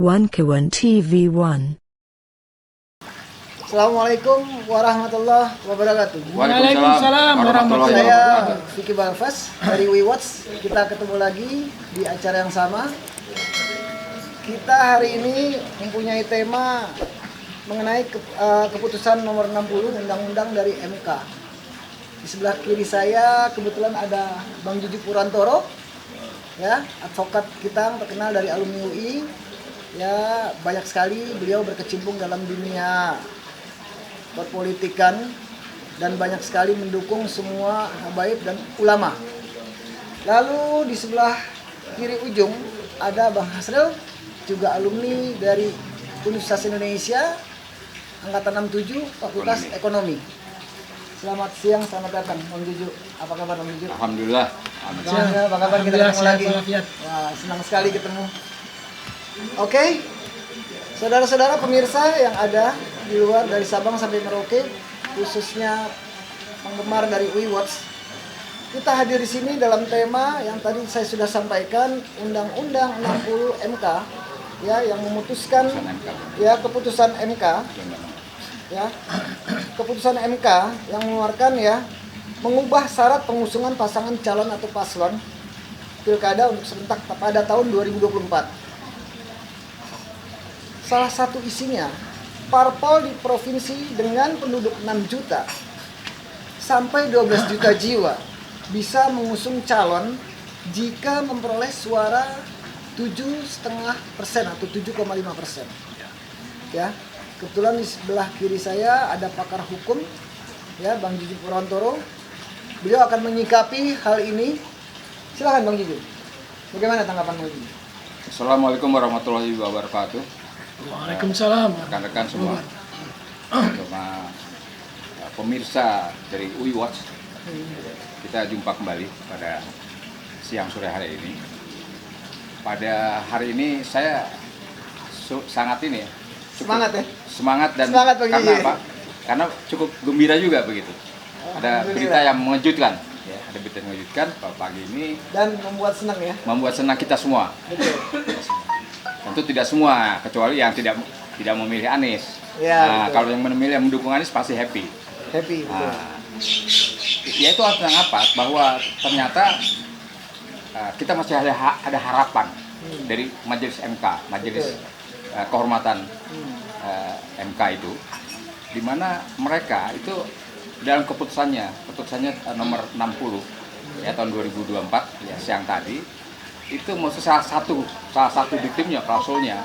Wankawan TV1. Assalamualaikum warahmatullahi wabarakatuh. Waalaikumsalam warahmatullahi Saya wabarakatuh. Vicky Balfas dari WeWatch. Kita ketemu lagi di acara yang sama. Kita hari ini mempunyai tema mengenai keputusan nomor 60 undang-undang dari MK. Di sebelah kiri saya kebetulan ada Bang Juju Purantoro, ya, advokat kita terkenal dari alumni UI. Ya, banyak sekali beliau berkecimpung dalam dunia perpolitikan dan banyak sekali mendukung semua habaib dan ulama. Lalu di sebelah kiri ujung ada Bang Hasril, juga alumni dari Universitas Indonesia angkatan 67 Fakultas Ekonomi. Selamat siang, selamat datang Bang Juju. Apa kabar Bang Juju? Alhamdulillah. Apa kabar, kita ketemu lagi? Wah, senang sekali ketemu. Oke. Saudara-saudara pemirsa yang ada di luar dari Sabang sampai Merauke, khususnya penggemar dari WeWatch, kita hadir di sini dalam tema yang tadi saya sudah sampaikan, Undang-Undang 60 MK, ya, yang memutuskan, ya, keputusan MK, ya, keputusan MK yang mengeluarkan, ya, mengubah syarat pengusungan pasangan calon atau paslon pilkada untuk serentak pada tahun 2024. Salah satu isinya, parpol di provinsi dengan penduduk 6 juta sampai 12 juta jiwa bisa mengusung calon jika memperoleh suara 7,5% atau 7,5%. Ya, kebetulan di sebelah kiri saya ada pakar hukum, ya, Bang Juju Purantoro. Beliau akan menyikapi hal ini. Silakan Bang Juju. Bagaimana tanggapan Bang Juju? Assalamualaikum warahmatullahi wabarakatuh. Waalaikumsalam. Rekan-rekan semua, sama pemirsa dari WeWatch, kita jumpa kembali pada siang sore hari ini. Pada hari ini saya sangat ini ya, Semangat ya? semangat dan Semangat, Bang karena Gigi. apa? Karena cukup gembira juga begitu. Ada Alhamdulillah. berita yang mengejutkan, ya, ada berita yang mengejutkan pagi ini, Dan membuat senang ya? membuat senang kita semua. Betul. Tentu tidak semua, kecuali yang tidak memilih Anies. Ya, Nah, betul. kalau yang memilih yang mendukung Anies pasti happy. Happy, betul. Nah, ya itu tentang apa? Bahwa ternyata kita masih ada harapan dari Majelis MK, Majelis Kehormatan MK itu, di mana mereka itu dalam keputusannya nomor 60 ya tahun 2024 ya siang tadi itu maksud salah satu diktimnya, klausulnya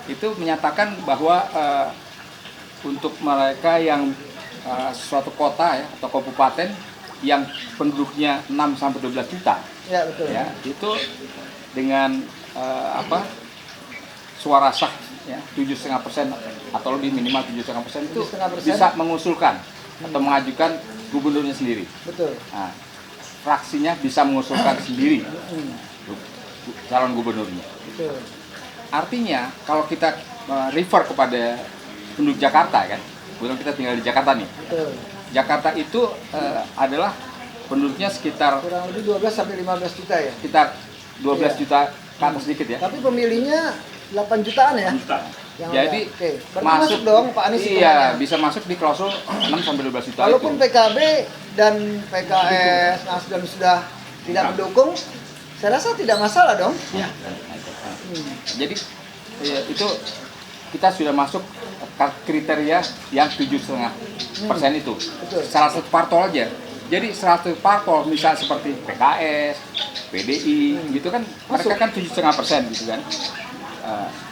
itu menyatakan bahwa untuk mereka yang suatu kota ya atau kabupaten yang penduduknya 6 sampai 12 juta Ya, betul. ya itu dengan suara sah ya 7,5% atau lebih minimal 7,5% itu 7,5% bisa mengusulkan atau mengajukan gubernurnya sendiri. Betul. Nah, fraksinya bisa mengusulkan sendiri calon gubernurnya. Betul. Artinya kalau kita refer kepada penduduk Jakarta kan, kebetulan kita tinggal di Jakarta nih. Betul. Jakarta itu adalah penduduknya sekitar Kurang lebih 12 sampai 15 juta ya. 12 Iya. juta ke atas sedikit ya. Tapi pemilihnya 8 jutaan ya. Yang Jadi ada. Oke. Berarti masuk dong Pak Anies iya, hitungannya. bisa masuk di klausul 6 sampai 12 juta Walaupun itu. PKB dan PKS, Nasdem sudah tidak mendukung, saya rasa tidak masalah dong. Ya. Jadi itu kita sudah masuk kriteria yang 7,5% itu. Betul. Salah satu parpol aja. Jadi salah satu parpol misalnya seperti PKS, PDI gitu kan mereka kan 7,5% gitu kan.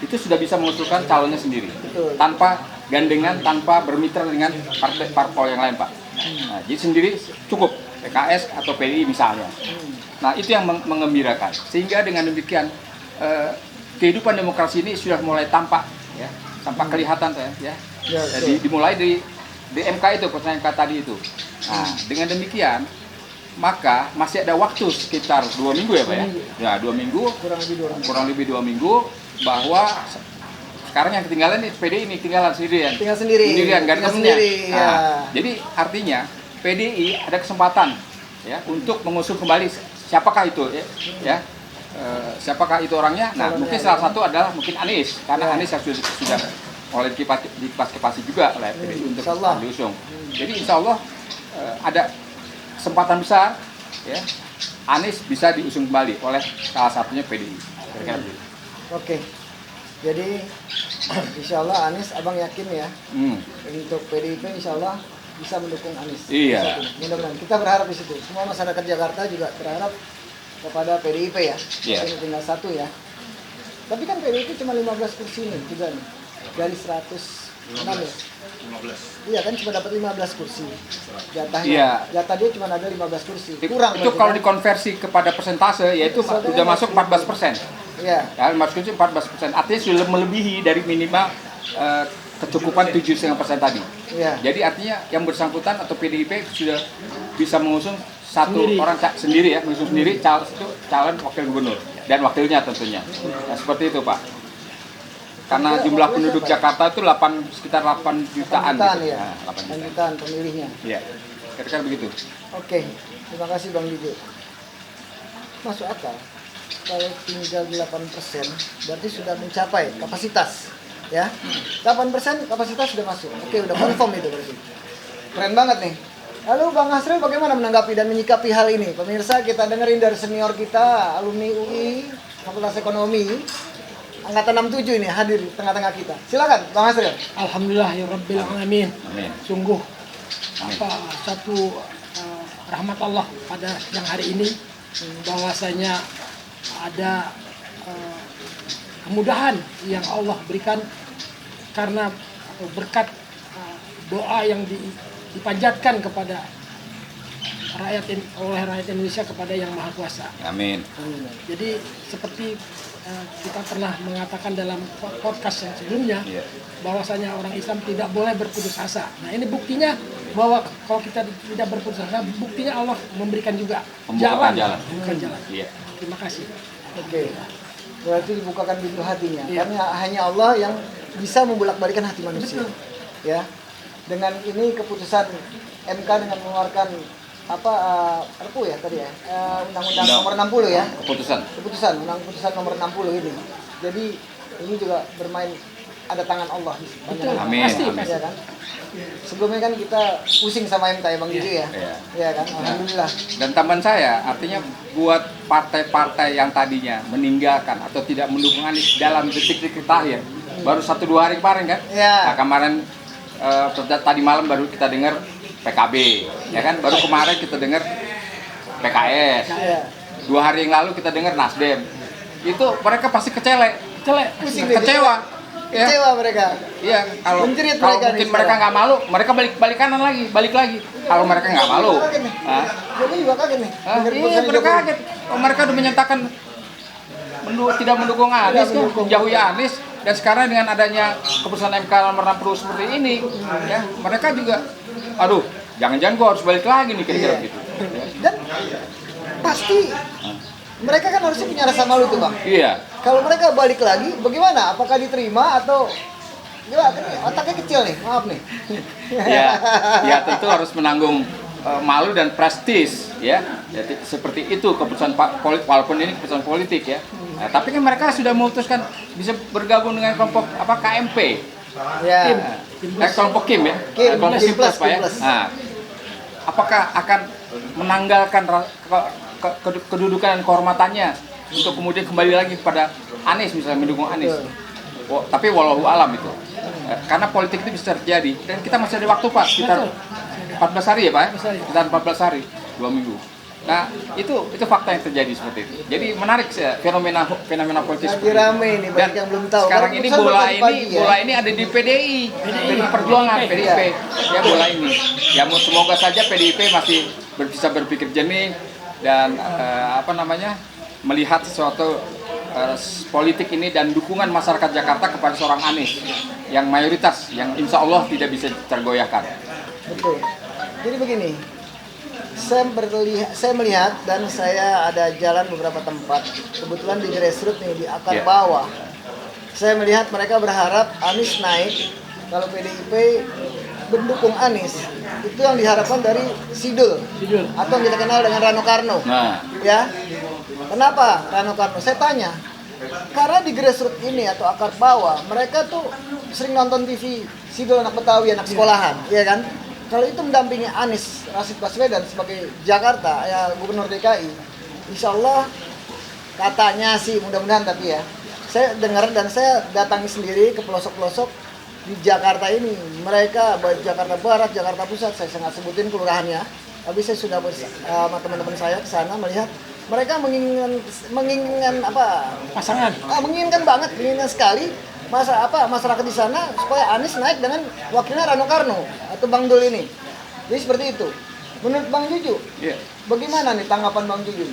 Itu sudah bisa mengusulkan calonnya sendiri. Betul. Tanpa gandengan, tanpa bermitra dengan partai parpol yang lain, Pak. Nah, jadi sendiri cukup PKS atau PDI misalnya. Nah, itu yang mengembirakan. Sehingga dengan demikian kehidupan demokrasi ini sudah mulai tampak ya, tampak kelihatan ya. Ya, Jadi dimulai dari MK itu, putusan MK tadi itu. Nah, dengan demikian maka masih ada waktu sekitar 2 minggu ya, Pak ya. Ya, 2 minggu, kurang lebih 2 minggu. kurang lebih 2 minggu bahwa sekarang yang ketinggalan ini PDI ini ketinggalan sendirian. Tinggal sendiri. Sendirian, gak ada Tinggal temennya. sendiri, Nah, ya. jadi artinya PDI ada kesempatan ya untuk mengusung kembali siapakah itu ya siapakah itu orangnya? Nah, mungkin salah satu adalah mungkin Anies, karena Anies yang sudah oleh dikipas-kipasi juga oleh PDI untuk diusung. Jadi insya Allah ada kesempatan besar, ya, Anies bisa diusung kembali oleh salah satunya PDI. Oke, jadi insya Allah Anies, abang yakin ya, untuk PDIP insya Allah bisa mendukung Anies. Iya. Mudah-mudahan kita berharap di situ. Semua masyarakat Jakarta juga berharap kepada PDIP ya. Ini tinggal satu ya. Tapi kan PDIP cuma 15 kursi nih juga nih. Dari 106 ya. 15. Iya kan cuma dapat 15 kursi. Jatahnya. Iya. Jatah dia cuma ada 15 kursi. Kurang. Itu kalau dikonversi kepada persentase yaitu sudah masuk 14%. Iya. Ya, masuk itu 14%. Artinya sudah melebihi dari minimal kecukupan 7,5% tadi. Iya. Jadi artinya yang bersangkutan atau PDIP sudah bisa mengusung satu orang sendiri ya, mengusung sendiri calon wakil gubernur dan wakilnya tentunya. Nah, seperti itu Pak. Karena jumlah penduduk Jakarta itu sekitar 8 jutaan. Ya. Nah, 8 jutaan pemilihnya. Iya. Kira-kira begitu. Oke, terima kasih Bang Dijo. Masuk akal. Kalau tinggal 8% berarti sudah mencapai kapasitas. Ya, 8% kapasitas sudah masuk. Oke, udah confirm itu berarti. Keren banget nih. Lalu Bang Hasril bagaimana menanggapi dan menyikapi hal ini? Pemirsa, kita dengerin dari senior kita, alumni UI, Fakultas Ekonomi, Angkatan 67 ini hadir di tengah-tengah kita. Silakan, Bang Hasril. Alhamdulillah ya Rabbil Alamin. Amin. Sungguh satu rahmat Allah pada siang hari ini bahwasanya ada kemudahan yang Allah berikan karena berkat doa yang dipanjatkan kepada oleh rakyat Indonesia kepada Yang Maha Kuasa. Amin. Jadi seperti kita pernah mengatakan dalam podcast yang sebelumnya, bahwasanya orang Islam tidak boleh berputus asa. Nah ini buktinya bahwa kalau kita tidak berputus asa, buktinya Allah memberikan juga jalan. Iya. Terima kasih. Oke. Berarti dibukakan pintu hatinya. Karena hanya Allah yang bisa membolak-balikan hati manusia. Ya. Dengan ini keputusan MK dengan mengeluarkan Perpu ya tadi ya. Undang-Undang nomor 60 ya. Keputusan nomor 60 ini. Jadi ini juga bermain ada tangan Allah di situ. Amin. Ya kan? Sebelumnya kan kita pusing sama MK ya Bang Dijo ya. Iya kan? Alhamdulillah. Dan tambahan saya, artinya buat partai-partai yang tadinya meninggalkan atau tidak mendukung Anies dalam detik-detik terakhir, baru 1-2 hari kemarin kan? Iya. Nah, kemarin tadi malam baru kita dengar PKB, ya kan? Baru kemarin kita dengar PKS. 2 hari yang lalu kita dengar Nasdem. Itu mereka pasti kecewa. Ya. Kecewa mereka. Iya, kalau mungkin mereka nggak malu, mereka balik kanan lagi, balik lagi. Kalau mereka nggak malu, jadi juga kaget nih. Iya, mereka kaget. Mereka udah menyatakan tidak mendukung Anies, menjauhi Anies, dan sekarang dengan adanya keputusan MK nomor 60 seperti ini, ya mereka juga, aduh, jangan-jangan gua harus balik lagi nih kira-kira gitu. Dan pasti mereka kan harusnya punya rasa malu tuh Bang. Iya. Kalau mereka balik lagi, bagaimana? Apakah diterima atau gimana? Otaknya kecil nih, maaf nih. Ya tentu harus menanggung malu dan prestis, ya. Jadi seperti itu keputusan walaupun ini keputusan politik ya. Nah, tapi kan mereka sudah memutuskan bisa bergabung dengan kelompok KMP. Ya. Kelompok Kim ya. Kelompok Kim Plus Pak ya. Nah, apakah akan menanggalkan kedudukan dan kehormatannya untuk kemudian kembali lagi kepada Anies misalnya mendukung Anies. Tapi wallahu alam itu. Karena politik itu bisa terjadi dan kita masih ada waktu Pak, sekitar 14 hari ya Pak. Sekitar 14 hari, 2 minggu. Nah, itu fakta yang terjadi seperti itu. Jadi menarik fenomena politik seperti itu. Rame nih banyak yang belum tahu. Sekarang ini bola ini ada di PDI Perjuangan, PDIP. Ya bola ini. Ya semoga saja PDIP masih bisa berpikir jernih dan melihat sesuatu politik ini dan dukungan masyarakat Jakarta kepada seorang Anies yang mayoritas, yang insya Allah tidak bisa tergoyahkan. Betul. Jadi begini, saya melihat dan saya ada jalan beberapa tempat, kebetulan di grassroots nih, di akar bawah. Saya melihat mereka berharap Anies naik, kalau PDIP mendukung Anies. Itu yang diharapkan dari Sidul. Atau yang kita kenal dengan Rano Karno. Nah. Ya. Kenapa Rano Karno? Saya tanya. Karena di grassroots ini atau akar bawah, mereka tuh sering nonton TV, Sidul anak Betawi, anak sekolahan, ya kan? Kalau itu mendampingi Anies Rashid Baswedan sebagai Jakarta, ya Gubernur DKI, insya Allah katanya sih, mudah-mudahan tapi ya, saya dengar dan saya datangi sendiri ke pelosok-pelosok di Jakarta ini. Mereka baik Jakarta Barat, Jakarta Pusat, saya nggak sebutin kelurahannya, tapi saya sudah sama teman-teman saya ke sana melihat mereka menginginkan apa? Pasangan. Menginginkan sekali masyarakat di sana supaya Anies naik dengan wakilnya Rano Karno atau Bang Dul ini. Jadi seperti itu. Menurut Bang Juju, bagaimana nih tanggapan Bang Juju?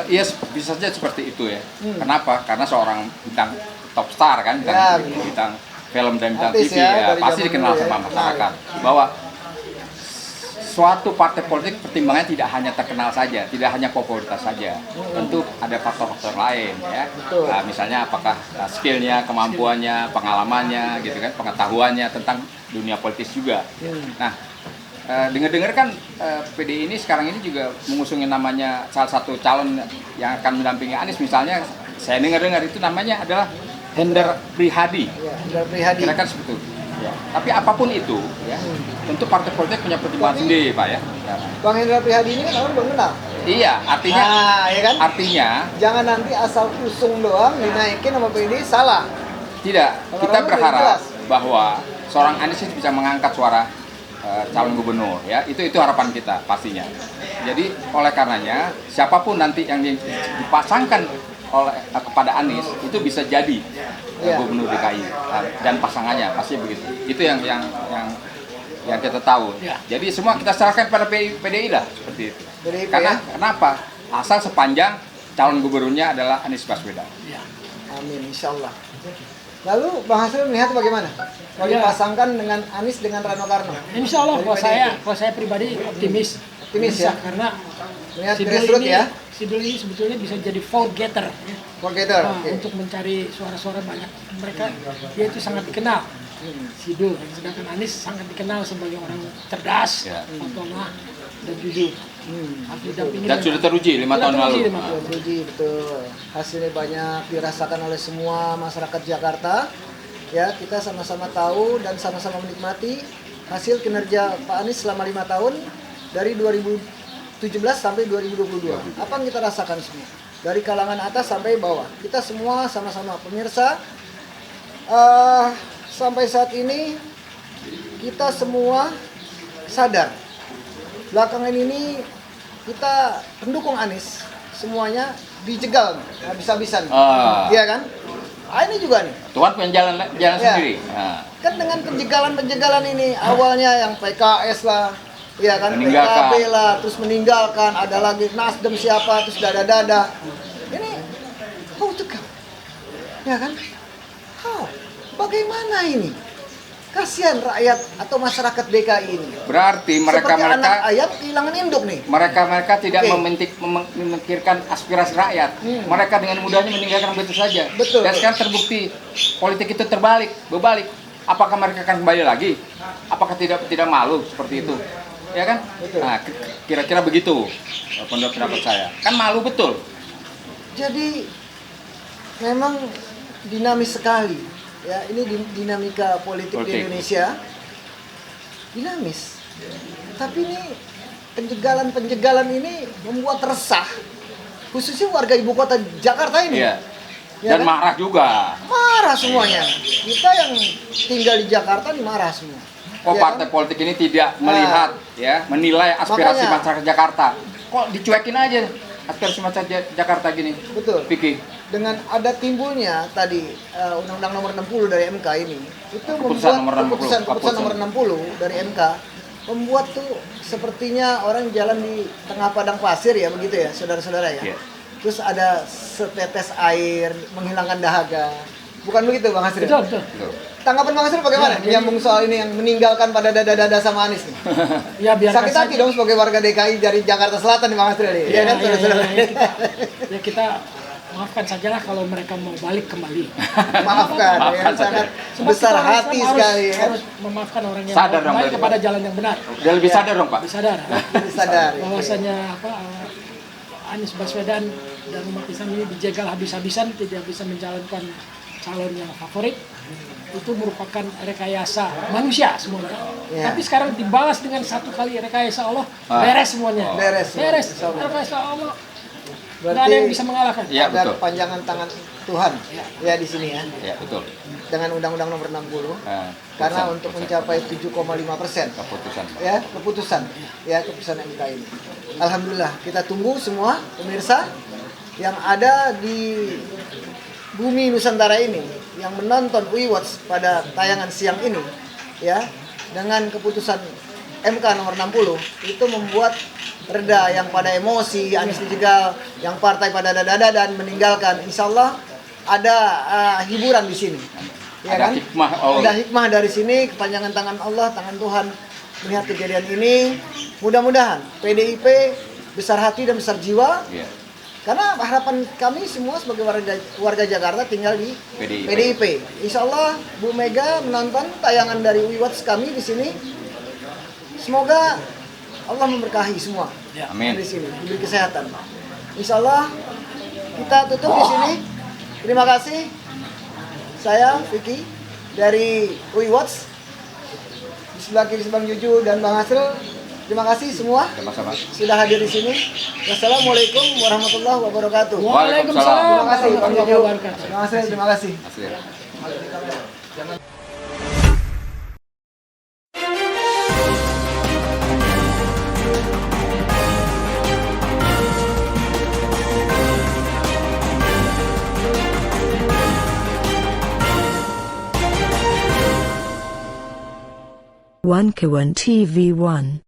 Iya, bisa saja seperti itu ya. Kenapa? Karena seorang bintang top star kan, bintang film dan bintang artis TV ya, pasti dikenal sama masyarakat. Bahwa suatu partai politik pertimbangannya tidak hanya terkenal saja, tidak hanya popularitas saja. Tentu ada faktor-faktor lain ya. Nah, misalnya apakah skillnya, kemampuannya, pengalamannya, gitu kan, pengetahuannya tentang dunia politis juga. Nah, dengar-dengar kan PDI ini sekarang ini juga mengusungin namanya salah satu calon yang akan mendampingi Anies, misalnya saya dengar-dengar itu namanya adalah Hendar Prihadi. Hendar Prihadi. Kira-kira seperti itu. Ya. Tapi apapun itu, ya, tentu partai politik punya pertimbangan sendiri, Pak ya. Bang Hendra Prihadi ini kan orang belum kenal. Iya, artinya, ya kan? Artinya, jangan nanti asal usung doang dinaikin sama PDI, salah. Tidak, kita berharap bahwa seorang Anies bisa mengangkat suara calon gubernur, ya. Itu harapan kita pastinya. Jadi oleh karenanya siapapun nanti yang dipasangkan kepada Anies itu bisa jadi gubernur DKI dan pasangannya pasti begitu. Itu yang kita tahu. Jadi semua kita serahkan pada PDI lah seperti itu. Karena kenapa? Asal sepanjang calon gubernurnya adalah Anies Baswedan. Amin, insya Allah. Lalu Bang Hasril melihat bagaimana? Kalau dipasangkan dengan Anies dengan Rano Karno? Insya Allah, kalau saya pribadi optimis ya, karena Sidul ini sebetulnya bisa jadi vote getter. Untuk mencari suara-suara banyak. Dia itu sangat dikenal. Sidul, sedangkan Anies sangat dikenal sebagai orang cerdas, fatonah, dan jujur. Dan sudah teruji 5 tahun lalu. Teruji, betul. Hasilnya banyak dirasakan oleh semua masyarakat Jakarta. Ya, kita sama-sama tahu dan sama-sama menikmati hasil kinerja Pak Anies selama 5 tahun dari 2017 sampai 2022. Apa yang kita rasakan semua? Dari kalangan atas sampai bawah. Kita semua sama-sama pemirsa. Sampai saat ini kita semua sadar. Belakangan ini kita pendukung Anies semuanya dijegal habis-habisan. Iya kan? Ini juga nih. Tuhan punya jalan sendiri. Kan dengan penjegalan ini awalnya yang PKS lah, ya kan, PKB lah, terus meninggalkan, ada lagi Nasdem siapa, terus dada-dada. Ini how to come? Ya kan? Bagaimana ini? Kasihan rakyat atau masyarakat DKI ini. Berarti mereka anak ayam kehilangan induk nih. Mereka tidak memikirkan aspirasi rakyat. Mereka dengan mudahnya meninggalkan begitu saja. Betul. Dan sekarang terbukti politik itu berbalik. Apakah mereka akan kembali lagi? Apakah tidak malu seperti itu? Ya kan? Betul. Nah, kira-kira begitu pendapat saya. Kan malu betul. Jadi memang dinamis sekali. Ya, ini dinamika politik di Indonesia dinamis. Tapi ini penjegalan ini membuat resah, khususnya warga ibu kota Jakarta ini. Iya. Ya Dan kan? marah juga. Marah semuanya. Kita yang tinggal di Jakarta ini marah semua. Partai politik ini tidak melihat, menilai aspirasi masyarakat Jakarta. Kok dicuekin aja aspirasi masyarakat Jakarta gini? Betul. Pikir. Dengan ada timbulnya tadi Undang-Undang Nomor 60 dari MK ini, itu keputusan nomor 60 dari MK membuat tuh sepertinya orang jalan di tengah padang pasir ya, begitu ya, saudara-saudara ya. Terus ada setetes air menghilangkan dahaga. Bukan begitu Bang Hasril? Betul. Tanggapan Bang Hasril bagaimana? Menyambung soal ini yang meninggalkan pada dada-dada sama Anies nih. Ya, sakit hati dong sebagai warga DKI dari Jakarta Selatan nih Bang Hasril. Iya kan saudara-saudara? Ya kita maafkan sajalah kalau mereka mau balik kembali. Maafkan ya, sangat besar hati sekali ya. Harus memaafkan orang yang sadar mau kembali kepada jalan yang benar. Dia lebih sadar dong Pak. Sadar. Sadar. Bahwasanya Anies Baswedan dan umat Islam ini dijegal habis-habisan, tidak bisa menjalankan calon yang favorit, itu merupakan rekayasa manusia semuanya. Ya. Tapi sekarang dibalas dengan satu kali rekayasa Allah, beres semuanya. Beres. Rekayasa Allah. Nggak Berarti ada yang bisa mengalahkan. Ya, ada betul. panjangan tangan Tuhan ya di sini ya. Ya, betul. Dengan Undang-Undang Nomor 60 Eh, karena putusan- untuk putusan- mencapai 7,5% keputusan. ya keputusan MK ini. Alhamdulillah kita tunggu semua pemirsa yang ada di bumi Nusantara ini yang menonton Watch pada tayangan siang ini ya, dengan keputusan MK nomor 60 itu membuat reda yang pada emosi, Anies dijegal, yang partai pada dada dan meninggalkan. Insya Allah ada hiburan di sini. Ya Ada kan? hikmah Allah. Ada hikmah dari sini, kepanjangan tangan Allah, tangan Tuhan melihat kejadian ini. Mudah-mudahan PDIP besar hati dan besar jiwa. Iya. Karena harapan kami semua sebagai warga Jakarta tinggal di PDIP. Insya Allah Bu Mega menonton tayangan dari Watch kami di sini. Semoga Allah memberkahi semua Amin. di sini, diberi kesehatan. Insya Allah kita tutup di sini. Terima kasih. Saya Vicky dari Watch. Di sebelah kiri Bang Juju dan Bang Hasrul. Terima kasih semua Sama-sama. sudah hadir di sini. Wassalamualaikum warahmatullahi wabarakatuh. Waalaikumsalam Terima kasih Bang warahmatullahi Juju. wabarakatuh. Terima kasih. Asli. One Kawan TV 1.